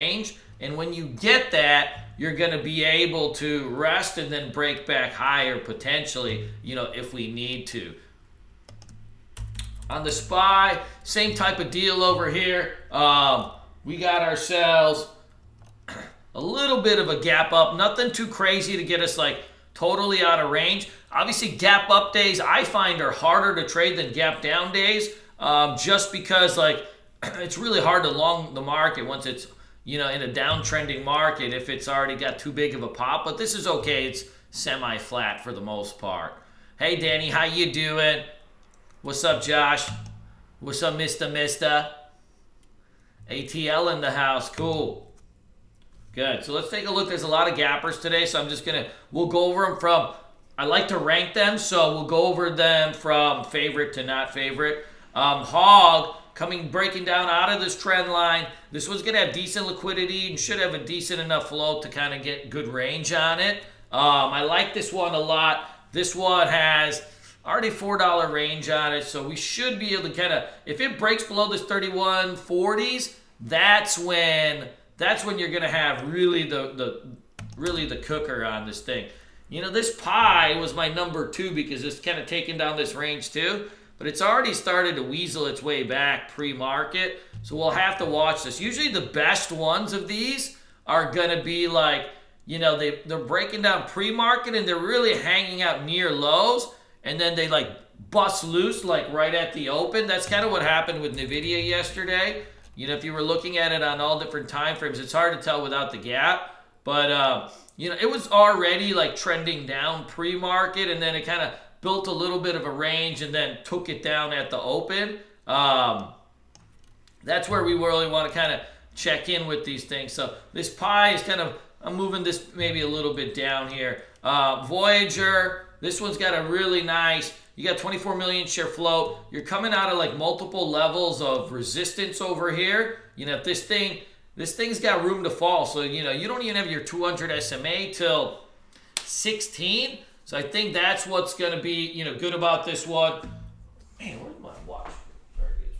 range. And when you get that, you're going to be able to rest and then break back higher potentially, you know, if we need to. On the SPY, same type of deal over here. We got ourselves a little bit of a gap up. Nothing too crazy to get us like totally out of range. Obviously, gap up days I find are harder to trade than gap down days, just because like it's really hard to long the market once it's, you know, in a downtrending market if it's already got too big of a pop. But this is okay. It's semi-flat for the most part. Hey, Danny, how you doing? What's up, Josh? What's up, Mr. ATL in the house. Cool. Good. So let's take a look. There's a lot of gappers today, so I'm just going to, we'll go over them from, I like to rank them, so we'll go over them from favorite to not favorite. Hog, breaking down out of this trend line. This one's going to have decent liquidity and should have a decent enough float to kind of get good range on it. I like this one a lot. This one has already $4 range on it, so we should be able to kind of, if it breaks below this 31.40s, that's when you're going to have really the cooker on this thing. You know, this pie was my number 2 because it's kind of taking down this range too. But it's already started to weasel its way back pre-market. So we'll have to watch this. Usually the best ones of these are going to be like, you know, they're breaking down pre-market and they're really hanging out near lows. And then they like bust loose like right at the open. That's kind of what happened with NVIDIA yesterday. You know, if you were looking at it on all different time frames, it's hard to tell without the gap. But, you know, it was already like trending down pre-market and then it kind of built a little bit of a range and then took it down at the open. That's where we really want to kind of check in with these things. So this pie is kind of, I'm moving this maybe a little bit down here. Voyager, this one's got a really nice, you got 24 million share float. You're coming out of like multiple levels of resistance over here. You know, if this thing's got room to fall. So, you know, you don't even have your 200 SMA till 16. So I think that's what's going to be, you know, good about this one. Man, where's my watch? There it is.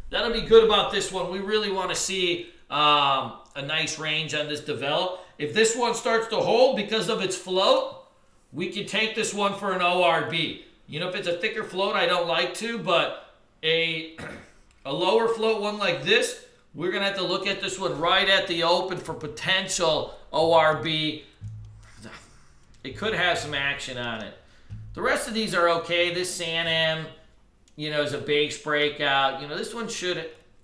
That'll be good about this one. We really want to see a nice range on this develop. If this one starts to hold because of its float, we can take this one for an ORB. You know, if it's a thicker float, I don't like to, but a lower float one like this, we're going to have to look at this one right at the open for potential ORB. It could have some action on it. The rest of these are okay. This SanM, you know, is a base breakout. You know, this one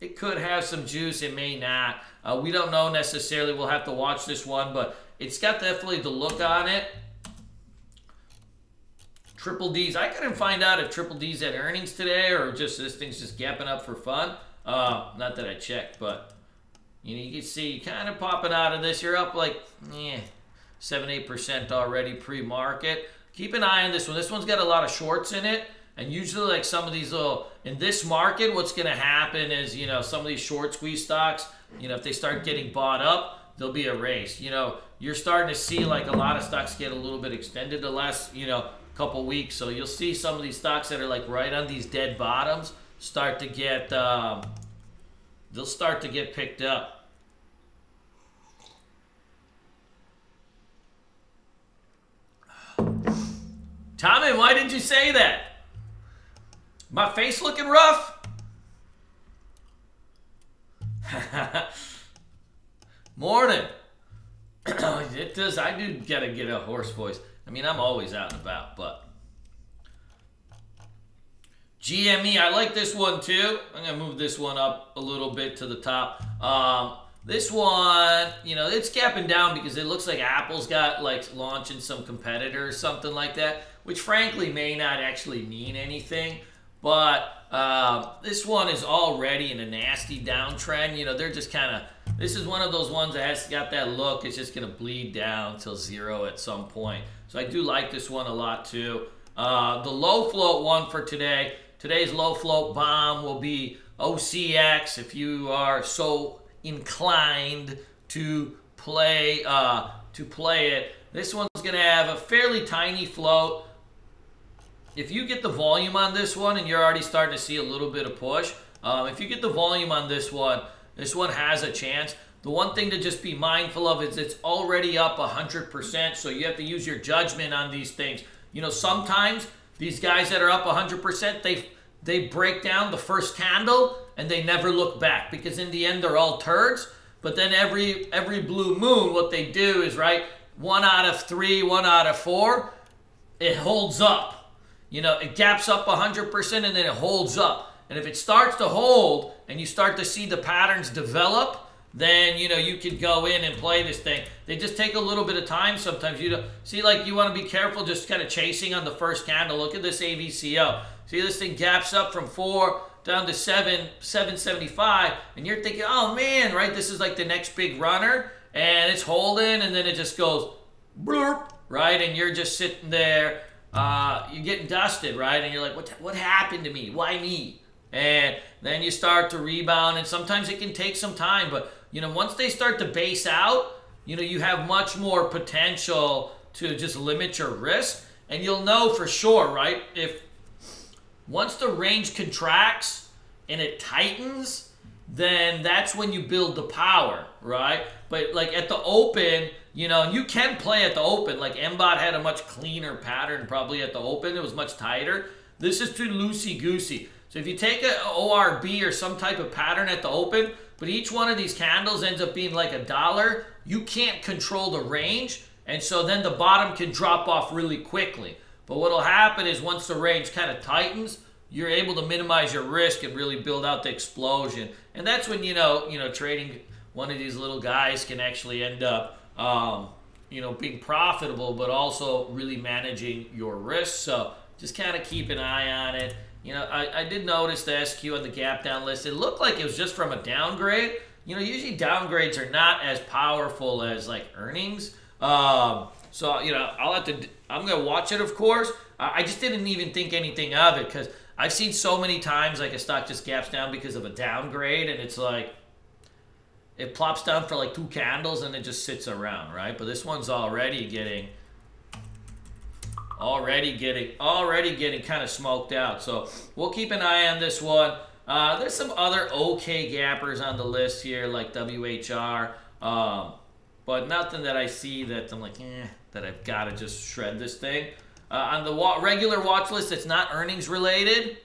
it could have some juice. It may not. We don't know necessarily. We'll have to watch this one, but it's got definitely the look on it. Triple D's. I couldn't find out if Triple D's had earnings today or just this thing's just gapping up for fun. Not that I checked, but you know, you can see kind of popping out of this. You're up like, 7-8% already pre-market. Keep an eye on this one. This one's got a lot of shorts in it. And usually like some of these little, in this market, what's going to happen is, you know, some of these short squeeze stocks, you know, if they start getting bought up, there'll be a race. You know, you're starting to see like a lot of stocks get a little bit extended the last, you know, couple weeks. So you'll see some of these stocks that are like right on these dead bottoms start to get, they'll start to get picked up. Tommy, why did you say that? My face looking rough? Morning. It does. I do gotta get a hoarse voice. I mean, I'm always out and about, but GME, I like this one too. I'm gonna move this one up a little bit to the top. This one, you know, it's gapping down because it looks like Apple's got like launching some competitor or something like that, which frankly may not actually mean anything. But this one is already in a nasty downtrend. You know, they're just kind of, this is one of those ones that has got that look. It's just going to bleed down till zero at some point. So I do like this one a lot too. The low float one for today, today's low float bomb will be OCX. If you are so inclined to play it, this one's going to have a fairly tiny float. If you get the volume on this one and you're already starting to see a little bit of push, if you get the volume on this one has a chance. The one thing to just be mindful of is it's already up 100%, so you have to use your judgment on these things. You know, sometimes these guys that are up 100%, they break down the first candle and they never look back, because in the end they're all turds. But then every blue moon, what they do is, right, 1 out of 3, 1 out of 4, it holds up. You know, it gaps up 100% and then it holds up. And if it starts to hold and you start to see the patterns develop, then, you know, you can go in and play this thing. They just take a little bit of time sometimes. You know, see, like, you want to be careful just kind of chasing on the first candle. Look at this AVCO. See, this thing gaps up from 4 down to 775, and you're thinking, oh man, right, this is like the next big runner, and it's holding, and then it just goes bloop, right, and you're just sitting there, you're getting dusted, right, and you're like, what happened to me? Why me? And then you start to rebound, and sometimes it can take some time, but, you know, once they start to base out, you know, you have much more potential to just limit your risk, and you'll know for sure, right, if once the range contracts and it tightens, then that's when you build the power, right? But like at the open, you know, and you can play at the open. Like MBOT had a much cleaner pattern probably at the open. It was much tighter. This is too loosey-goosey. So if you take an ORB or some type of pattern at the open, but each one of these candles ends up being like $1, you can't control the range. And so then the bottom can drop off really quickly. But what will happen is once the range kind of tightens, you're able to minimize your risk and really build out the explosion. And that's when, you know, trading one of these little guys can actually end up, you know, being profitable, but also really managing your risk. So just kind of keep an eye on it. You know, I did notice the SQ on the gap down list. It looked like it was just from a downgrade. You know, usually downgrades are not as powerful as like earnings. So, you know, I'm going to watch it, of course. I just didn't even think anything of it because I've seen so many times like a stock just gaps down because of a downgrade, and it's like it plops down for like 2 candles and it just sits around, right? But this one's already getting kind of smoked out. So we'll keep an eye on this one. There's some other okay gappers on the list here like WHR. But nothing that I see that I'm like, that I've got to just shred this thing. On the regular watch list that's not earnings related,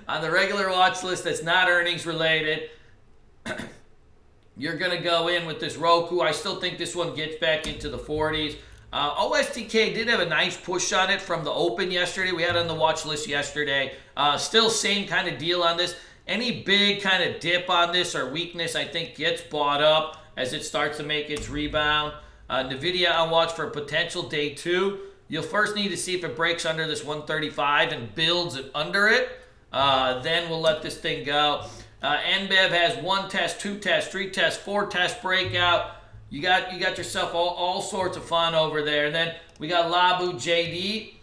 on the regular watch list that's not earnings related, you're going to go in with this Roku. I still think this one gets back into the 40s. OSTK did have a nice push on it from the open yesterday. We had it on the watch list yesterday. Still same kind of deal on this. Any big kind of dip on this or weakness, I think, gets bought up as it starts to make its rebound. NVIDIA on watch for a potential day 2. You'll first need to see if it breaks under this 135 and builds it under it. Then we'll let this thing go. NBEV has 1 test, 2 tests, 3 tests, 4 test breakout. You got yourself all sorts of fun over there. And then we got Labu JD.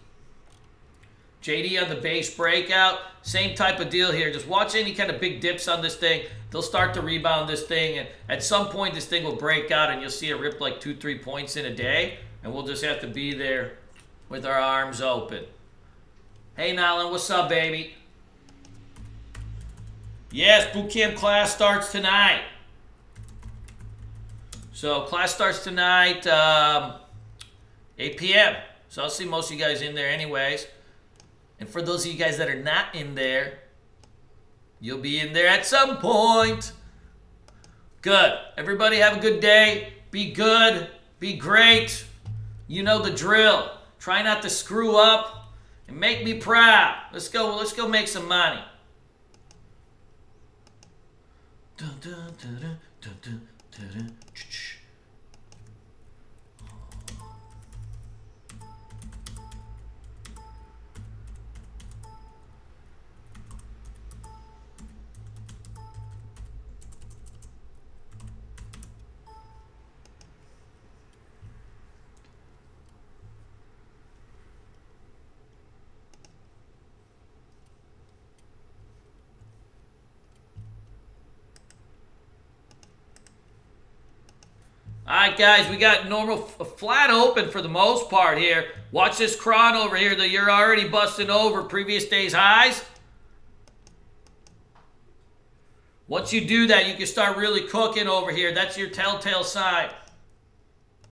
JD on the base breakout. Same type of deal here. Just watch any kind of big dips on this thing. They'll start to rebound this thing, and at some point this thing will break out and you'll see it rip like 2-3 points in a day, and we'll just have to be there with our arms open. Hey Nolan, what's up, baby? Yes, bootcamp class starts tonight. So class starts tonight, 8 p.m. So I'll see most of you guys in there anyways. And for those of you guys that are not in there, you'll be in there at some point. Good. Everybody have a good day. Be good. Be great. You know the drill. Try not to screw up and make me proud. Let's go make some money. Dun, dun, dun, dun, dun, dun, dun, dun. Alright guys, we got normal flat open for the most part here. Watch this cron over here that you're already busting over previous day's highs. Once you do that, you can start really cooking over here. That's your telltale sign